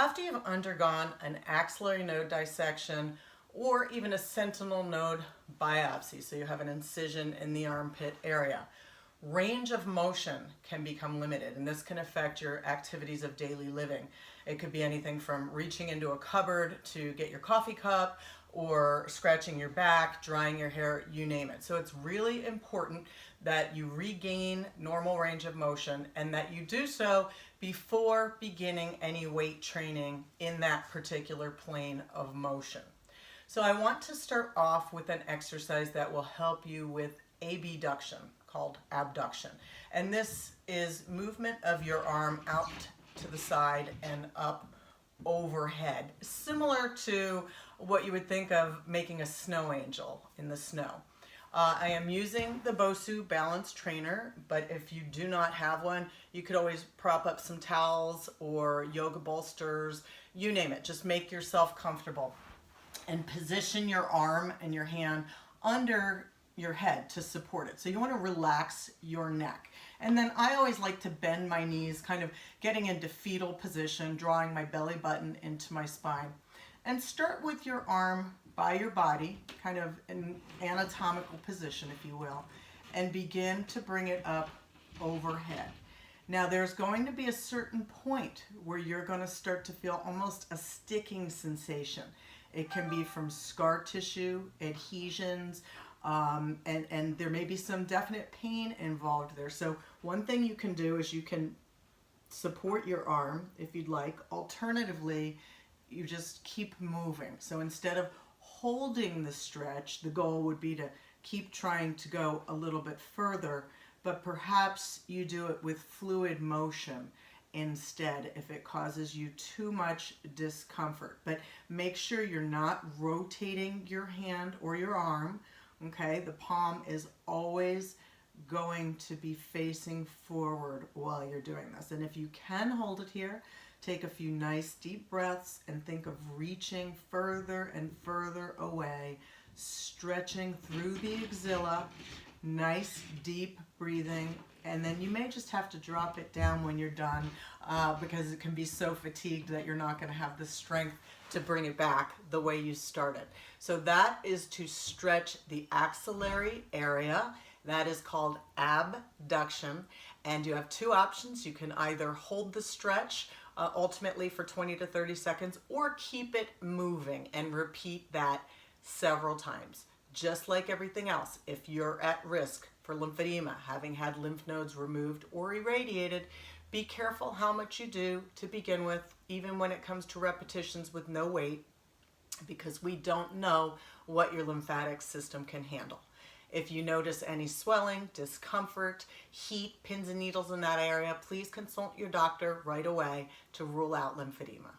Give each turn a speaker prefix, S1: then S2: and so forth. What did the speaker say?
S1: After you've undergone an axillary node dissection or even a sentinel node biopsy, so you have an incision in the armpit area, range of motion can become limited, and this can affect your activities of daily living. It could be anything from reaching into a cupboard to get your coffee cup, or scratching your back, drying your hair, you name it. So it's really important that you regain normal range of motion and that you do so before beginning any weight training in that particular plane of motion. So I want to start off with an exercise that will help you with abduction, called abduction. And this is movement of your arm out to the side and up overhead, similar to what you would think of making a snow angel in the snow. I am using the BOSU balance trainer, but if you do not have one, you could always prop up some towels or yoga bolsters, you name it. Just make yourself comfortable and position your arm and your hand under your head to support it. So you want to relax your neck. And then I always like to bend my knees, kind of getting into fetal position, drawing my belly button into my spine. And start with your arm by your body, kind of in anatomical position, if you will, and begin to bring it up overhead. Now there's going to be a certain point where you're going to start to feel almost a sticking sensation. It can be from scar tissue, adhesions, and there may be some definite pain involved there. So one thing you can do is you can support your arm if you'd like. Alternatively, you just keep moving. So instead of holding the stretch, the goal would be to keep trying to go a little bit further, but perhaps you do it with fluid motion instead if it causes you too much discomfort. But make sure you're not rotating your hand or your arm. Okay, the palm is always going to be facing forward while you're doing this. And if you can hold it here, take a few nice deep breaths and think of reaching further and further away, stretching through the axilla, nice deep breathing, and then you may just have to drop it down when you're done because it can be so fatigued that you're not going to have the strength to bring it back the way you started. So that is to stretch the axillary area. That is called abduction. And you have two options. You can either hold the stretch ultimately for 20 to 30 seconds or keep it moving and repeat that several times. Just like everything else, if you're at risk for lymphedema, having had lymph nodes removed or irradiated, be careful how much you do to begin with, even when it comes to repetitions with no weight, because we don't know what your lymphatic system can handle. If you notice any swelling, discomfort, heat, pins and needles in that area, please consult your doctor right away to rule out lymphedema.